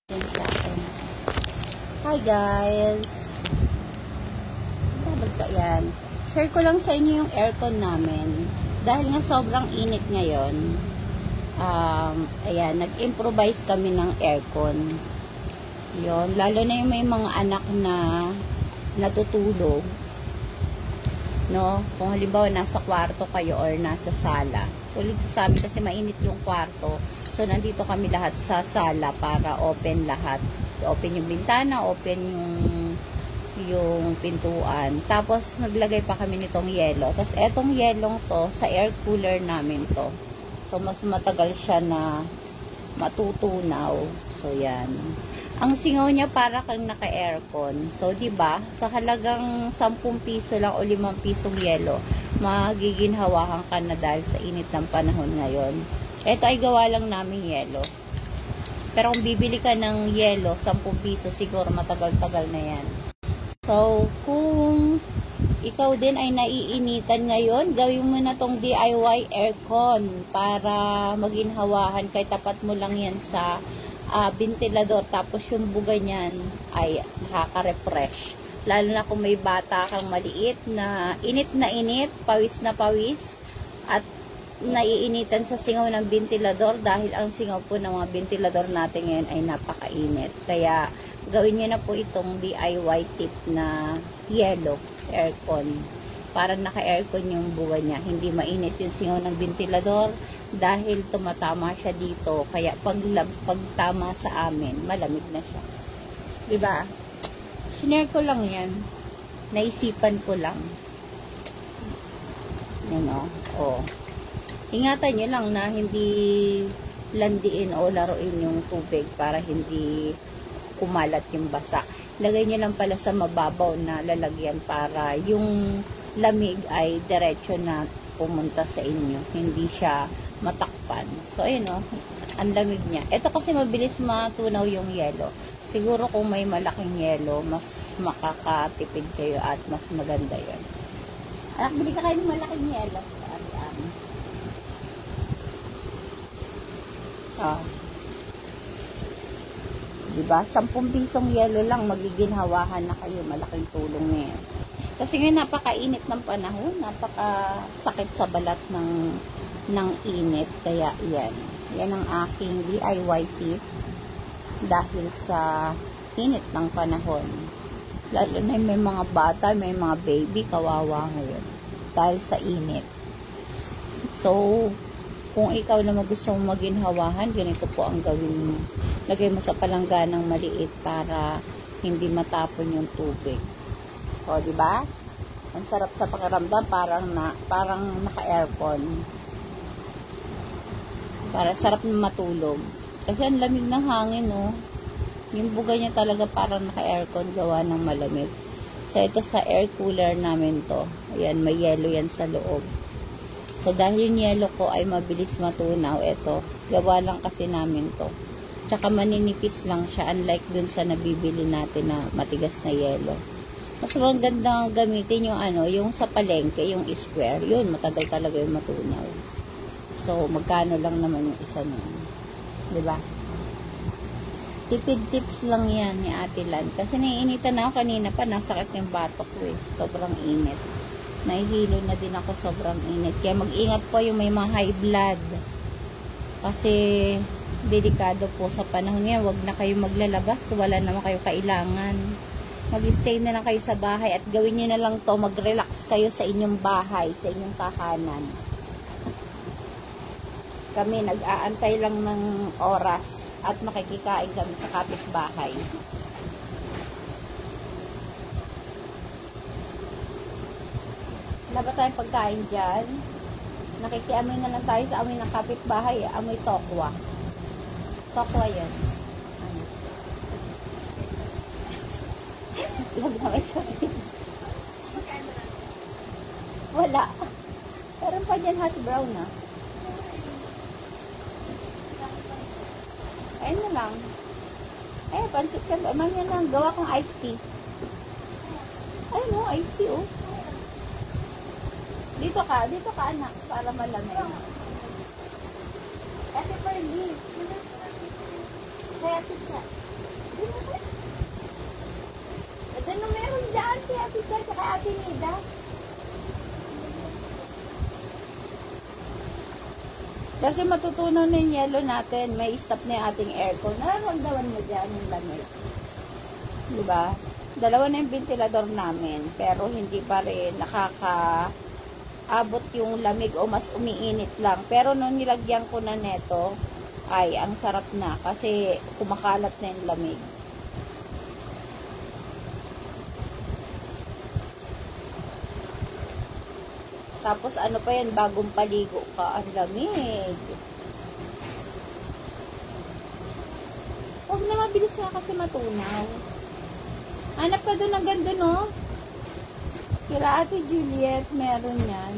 Yan sa akin. Hi guys! Yan. Share ko lang sa inyo yung aircon namin. Dahil nga sobrang init ngayon, ayan, nag-improvise kami ng aircon. Yun. Lalo na yung may mga anak na natutulog. No? Kung halimbawa nasa kwarto kayo or nasa sala. Ulit sa amin kasi mainit yung kwarto. So, nandito kami lahat sa sala para open lahat. Open yung bintana, open yung pintuan. Tapos, naglagay pa kami nitong yelo. Tapos, etong yelong to, sa air cooler namin to. So, mas matagal siya na matutunaw. So, yan. Ang singaw niya para kang naka-aircon. So, diba, sa halagang 10 piso lang o 5 pisong yelo, magiginhawahan ka na dahil sa init ng panahon ngayon. Ito ay gawa lang namin yelo. Pero kung bibili ka ng yelo, 10 piso, siguro matagal-tagal na yan. So, kung ikaw din ay naiinitan ngayon, gawin mo na tong DIY aircon para maginhawahan. Kaya tapat mo lang yan sa ventilador. Tapos yung buga niyan ay nakaka-refresh. Lalo na kung may bata kang maliit na init, pawis na pawis, at naiinitan sa singaw ng ventilador dahil ang singaw po ng mga ventilador natin ngayon ay napakainit. Kaya gawin nyo na po itong DIY tip na yellow aircon para naka-aircon yung buwan niya. Hindi mainit yung singaw ng ventilador dahil tumatama siya dito. Kaya pag tama sa amin, malamig na siya. Diba? Sinare ko lang yan. Naisipan ko lang. Yan o. Ingatan nyo lang na hindi landiin o laruin yung tubig para hindi kumalat yung basa. Lagay nyo lang pala sa mababaw na lalagyan para yung lamig ay diretso na pumunta sa inyo. Hindi siya matakpan. So, ayun o. Ang lamig niya. Ito kasi mabilis matunaw yung yelo. Siguro kung may malaking yelo, mas makakatipid kayo at mas maganda yun. Anak, bili ka kayo ng malaking yelo. Diba? 10 pisong yelo lang, magiginhawahan na kayo. Malaking tulong na yan. Kasi ngayon, napakainit ng panahon. Napakasakit sa balat ng init. Kaya, yan. Yan ang aking DIY tip. Dahil sa init ng panahon. Lalo na may mga bata, may mga baby, kawawa ngayon. Dahil sa init. So, kung ikaw naman gusto mong maginhawahan, ganito po ang gawin mo. Lagay mo sa palangganang maliit para hindi matapon yung tubig. So, di ba? Ang sarap sa pakiramdam, parang naka-aircon. Para sarap na matulog. Kasi ang lamig ng hangin, no? Yung buga niya talaga parang naka-aircon, gawa ng malamig. So, ito sa air cooler namin to. Ayan, may yelo yan sa loob. So, dahil yung yelo ko ay mabilis matunaw, ito, gawa lang kasi namin to. Tsaka maninipis lang siya, unlike dun sa nabibili natin na matigas na yelo. Mas maganda gamitin yung yung sa palengke, yung square, yun, matagal talaga yung matunaw. So, magkano lang naman yung isa nun. Diba? Tipid tips lang yan ni Ate Lan. Kasi naiinitan na ako kanina pa, nasakit yung batok ko eh. Sobrang init. Nahihilo na din ako, sobrang init. Kaya mag-ingat po yung may mga high blood. Kasi delikado po sa panahon ngayon. Huwag na kayo maglalabas kung wala naman kayo kailangan. Mag-stay na lang kayo sa bahay at gawin nyo na lang to, mag-relax kayo sa inyong bahay, sa inyong tahanan. Kami nag-aantay lang ng oras at makikikain kami sa kapitbahay. Wala ba tayong pagkain dyan? Nakikiamoy na lang tayo sa amoy ng kapitbahay. Amoy tokwa. Tokwa yan. Lag na may sabi. Wala. Pero pa dyan hash brown na. Ayun na lang. Pansit ka ba? Mamaya lang. Gawa kong iced tea. Ayun o, iced tea o. Dito ka anak, para malamig. Ate Perly. Kaya ito siya. Ate Nida? Kasi matutunaw na yung yelo natin. May stop na yung ating aircon. Nararamdaman mo dyan yung lamig. Diba? Dalawa na yung ventilador namin. Pero hindi pa rin nakakaabot yung lamig o mas umiinit lang. Pero nung nilagyan ko na neto, ay ang sarap na. Kasi kumakalat na yung lamig. Tapos ano pa yan, bagong paligo ka, ang lamig. Huwag na mabilis na kasi matunaw. Hanap ka doon ng ganda, no? Kila Ate Juliet, meron yan.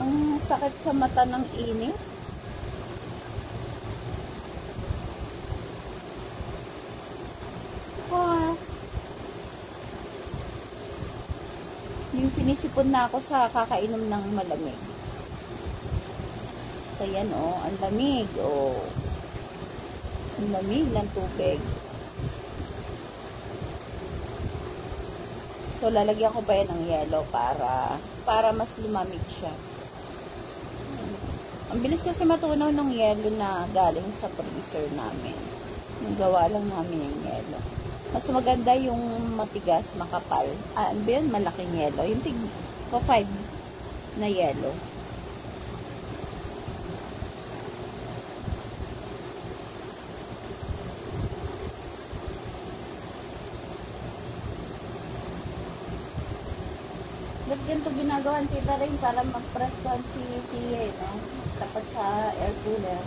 Ang sakit sa mata ng init. Yung sinisipon na ako sa kakainom ng malamig. So yan ang lamig. Ang lamig ng tubig. So lalagyan ko pa yan ng yelo para mas lumamig siya. Ang bilis kasi matunaw ng yelo na galing sa freezer namin. Nagawa lang namin yung yelo. Mas maganda yung matigas, makapal. Ano ba yun? Malaking yelo. Yung tig 5 na yelo. Ba't ganito ginagawa Tita Rain para mag-press down si Tia, no? Tapat sa air cooler.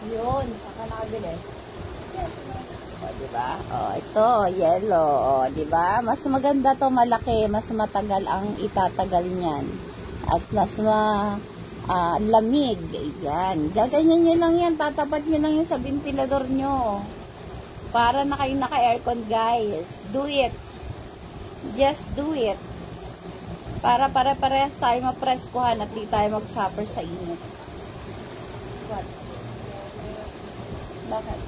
Yun, saka nakabili. Diba? Ito, yellow. Diba? Mas maganda to malaki, mas matagal ang itatagal niyan. At mas lamig. Yan. Gaganyan nyo lang yan. Tatapat nyo lang yan sa ventilador nyo. Para na kayo naka-aircon, guys. Do it. Just do it. Para pare-parehas tayo mapreskuhan at di tayo mag-suffer sa init. What? Bakit?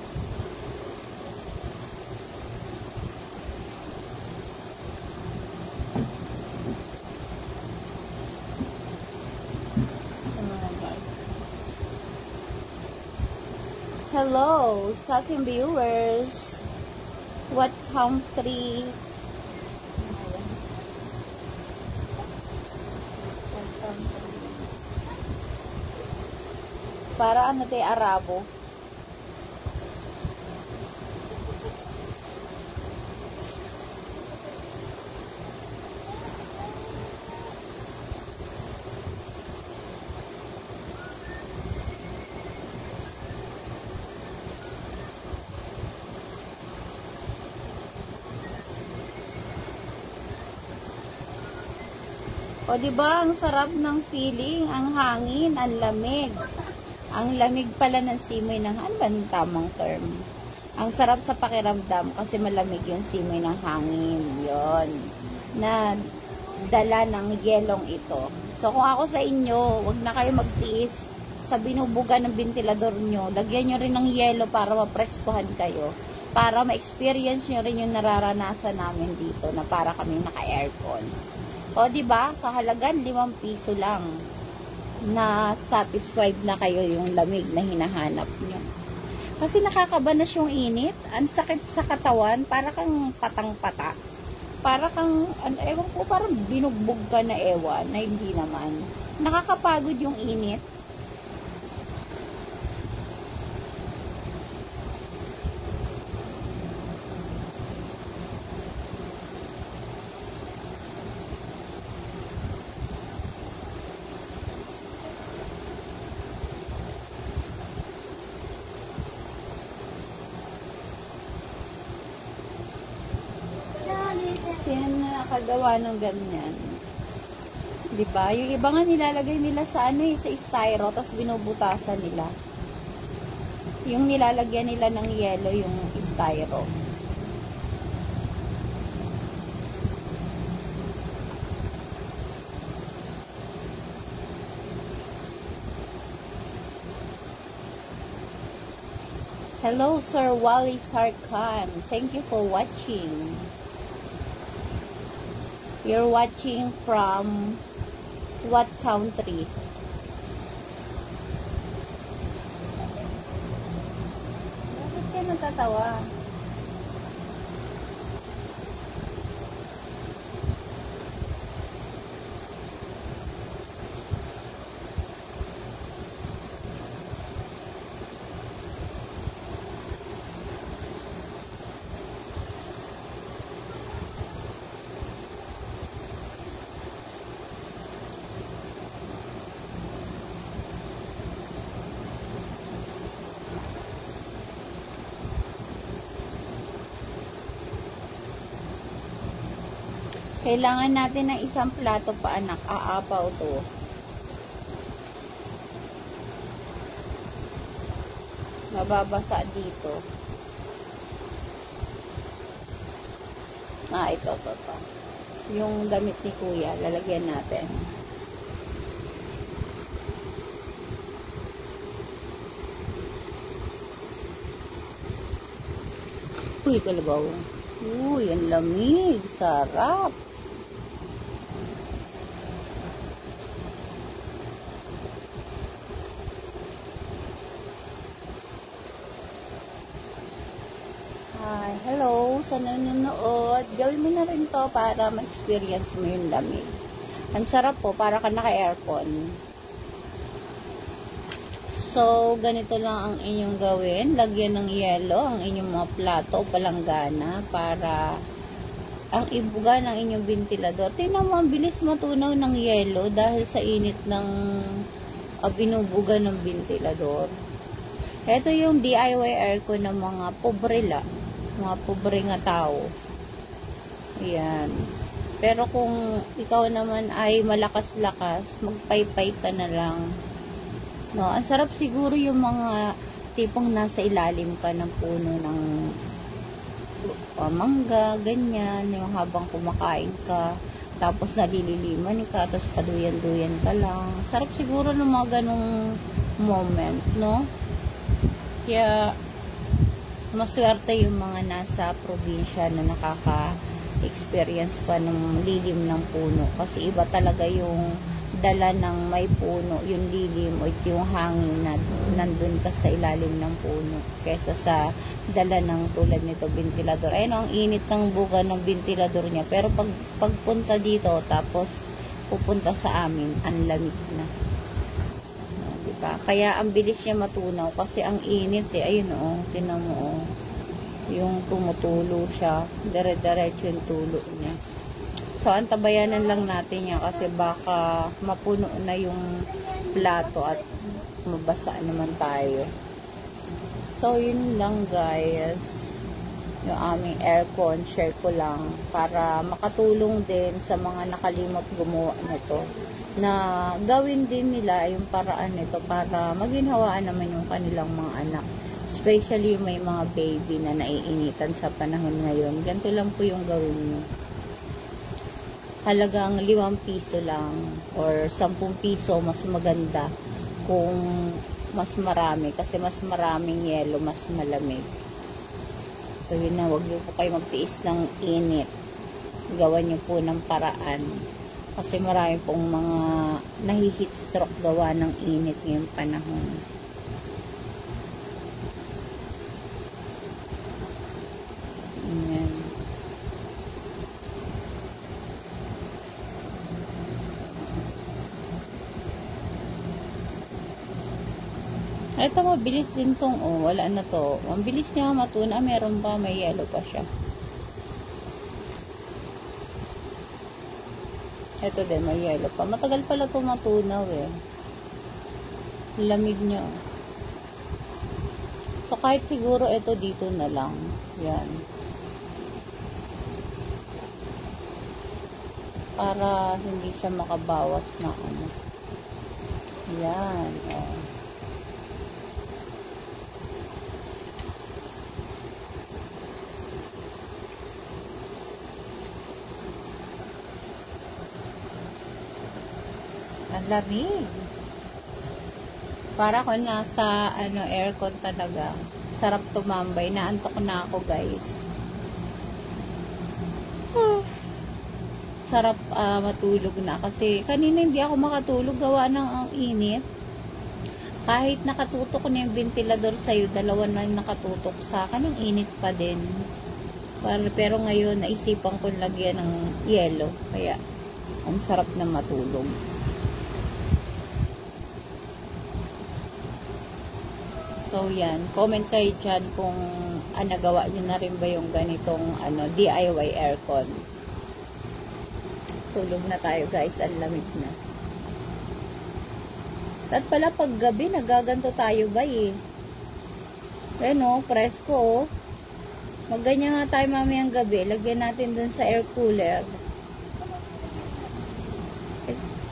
Hello, sa ating viewers. What country? Para ano tayo, Arabo? O diba, ang sarap ng feeling, ang hangin, ang lamig. Ang lamig pala ng simoy ng, ano ba ang tamang term? Ang sarap sa pakiramdam kasi malamig yung simoy ng hangin. Yon na dala ng yelong ito. So kung ako sa inyo, wag na kayo magtiis sa binubuga ng ventilador nyo. Lagyan nyo rin ng yelo para mapreskuhan kayo. Para ma-experience nyo rin yung nararanasan namin dito na para kami naka-aircon. O, diba? Sa halagan, 5 piso lang na satisfied na kayo yung lamig na hinahanap nyo. Kasi nakakabanas yung init. Ang sakit sa katawan. Para kang patang-pata. Para kang, ewan ko, parang binugbog ka na ewan na hindi naman. Nakakapagod yung init. nakakagawa ng ganyan. Diba? Yung iba nga nilalagay nila sa ano sa styro, tapos binubutasan nila. Yung nilalagyan nila ng yelo, yung styro. Hello, Sir Wally Sarkan. Thank you for watching. You're watching from what country? Bakit ka natatawa? Kailangan natin ng isang plato pa, anak. Aapaw to. Mababasa dito. Ito. Yung damit ni kuya, lalagyan natin. Uy, kalabaw. Uy, ang lamig. Sarap. Hello, sa nanonood. Gawin mo na rin to para ma-experience mo yung lamig. Ang sarap po, para ka naka-aircon. So, ganito lang ang inyong gawin. Lagyan ng yelo ang inyong mga plato o palanggana para ang ibuga ng inyong ventilador. Tingnan mo, ang bilis matunaw ng yelo dahil sa init ng binubuga ng ventilador. Ito yung DIY aircon ng mga pobrela. Mga pobre nga tao. Ayan. Pero kung ikaw naman ay malakas-lakas, magpaypay ka na lang. No, ang sarap siguro yung mga tipong nasa ilalim ka ng puno ng mangga, ganyan, yung habang kumakain ka, tapos nalililiman ka, tapos paduyan-duyan ka lang. Sarap siguro ng mga ganong moment, no? Kaya maswerte yung mga nasa probinsya na nakaka-experience pa ng lilim ng puno. Kasi iba talaga yung dala ng may puno, yung lilim o yung hangin na nandun ka sa ilalim ng puno. Kesa sa dala ng tulad nito, ventilador. Ayun, ang init ng buga ng ventilador niya. Pero pagpunta dito, tapos pupunta sa amin, ang lamig na. Kaya ang bilis niya matunaw kasi ang init ayun tinan mo yung tumutulo siya, dire-diretso yung tulo niya. So antabayanan lang natin yan kasi baka mapuno na yung plato at mabasa naman tayo. So yun lang guys, yung aming aircon, share ko lang para makatulong din sa mga nakalimot gumawa nito, na gawin din nila yung paraan nito para maginhawaan naman yung kanilang mga anak. Especially may mga baby na naiinitan sa panahon ngayon. Ganito lang po yung gawin nyo. Halagang 5 piso lang or 10 piso, mas maganda kung mas marami. Kasi mas maraming yelo, mas malamig. So yun na, huwag nyo po kayo magtiis ng init. Gawan nyo po ng paraan. Kasi marami pong mga nahi-heat stroke gawa ng init ngayong panahon. Ayan. Ito mabilis din tong, wala na to. Ang bilis niya matuna, meron pa, may yellow pa siya. Ito din, may yellow pa. Matagal pala ito matunaw Lamig niya. So, kahit siguro ito dito na lang. Yan. para hindi siya makabawas na ano. Yan, oh. Ang lamig. Para ko nasa ano, aircon talaga. Sarap tumambay. Naantok na ako, guys. Sarap matulog na kasi kanina hindi ako makatulog gawa ng ang init. Kahit nakatutok na yung ventilador sa'yo, dalawa na nakatutok sa akin, ang init pa din. Pero ngayon, naisipan ko lagyan ng yelo. Kaya, ang sarap na matulog. So, yan. Comment kayo dyan kung nagawa nyo na rin ba yung ganitong DIY aircon. Tulog na tayo, guys. Ang lamig na. At pala pag gabi, nagaganto tayo ba eh. Ayan o, presko o. Magganyan nga tayo mamayang gabi. Lagyan natin dun sa air cooler.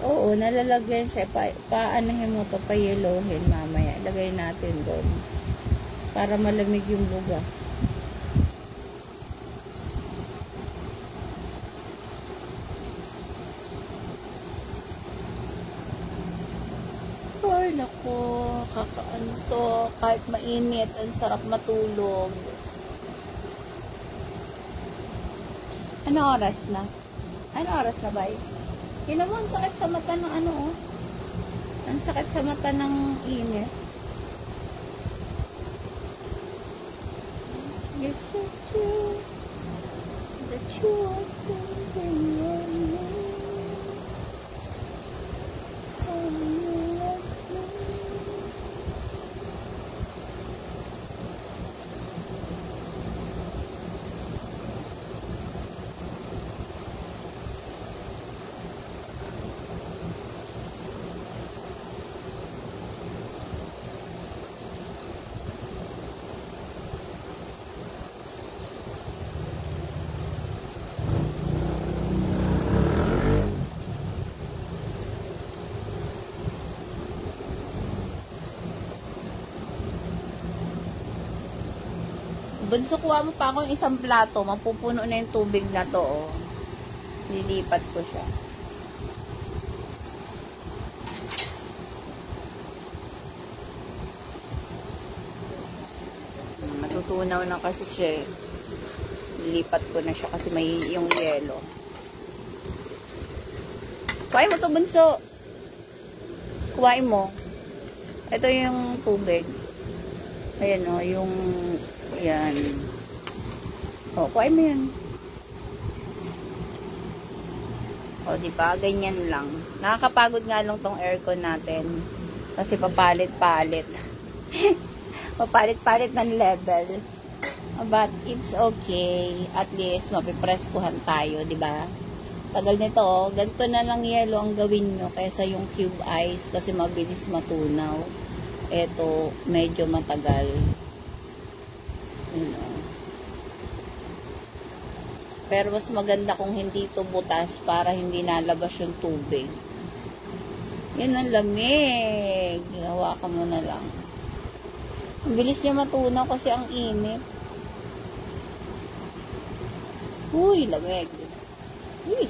Oo, nalalagyan siya. Paanahin mo to, payelohin mamaya. Lagay natin dun. Para malamig yung lugar. Ay, naku. Kakaano to. Kahit mainit, ang sarap matulog. Ano oras na? Ano oras na ba? Yun naman, ang sakit sa mata ng oh. Ang sakit sa mata ng init. You're so true. The truth in your name. Oh, you love me. Bunso, kuha mo pa akong isang plato. Mapupuno na yung tubig na to, oh. Nilipat ko siya. Matutunaw na kasi siya. Nilipat ko na siya kasi may yung yelo. Kuhain mo to, bunso. Kuhain mo. Ito yung tubig. Ayan, oh, yung yan. O, kuhain mo yan. O, diba? Ganyan lang. Nakakapagod nga lang tong aircon natin. Kasi papalit-palit. Papalit-palit ng level. But, it's okay. At least, mapipreskuhan tayo, diba? Tagal nito, oh. Ganito na lang yelo ang gawin nyo kaysa yung cube ice kasi mabilis matunaw. Ito, medyo matagal. Pero mas maganda kung hindi ito butas para hindi nalabas yung tubig. Yan ang lamig. Hawakan mo na lang. Ang bilis niya matunaw kasi ang init. Uy, lamig. Uy.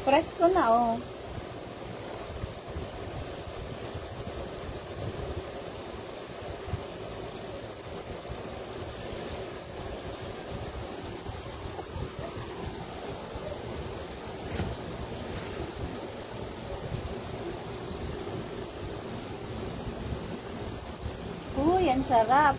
Presko na, oh. Uy, ang sarap.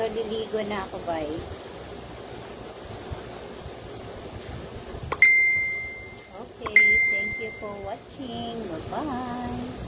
Pero liligo na ako, bye. Okay, thank you for watching. Bye-bye.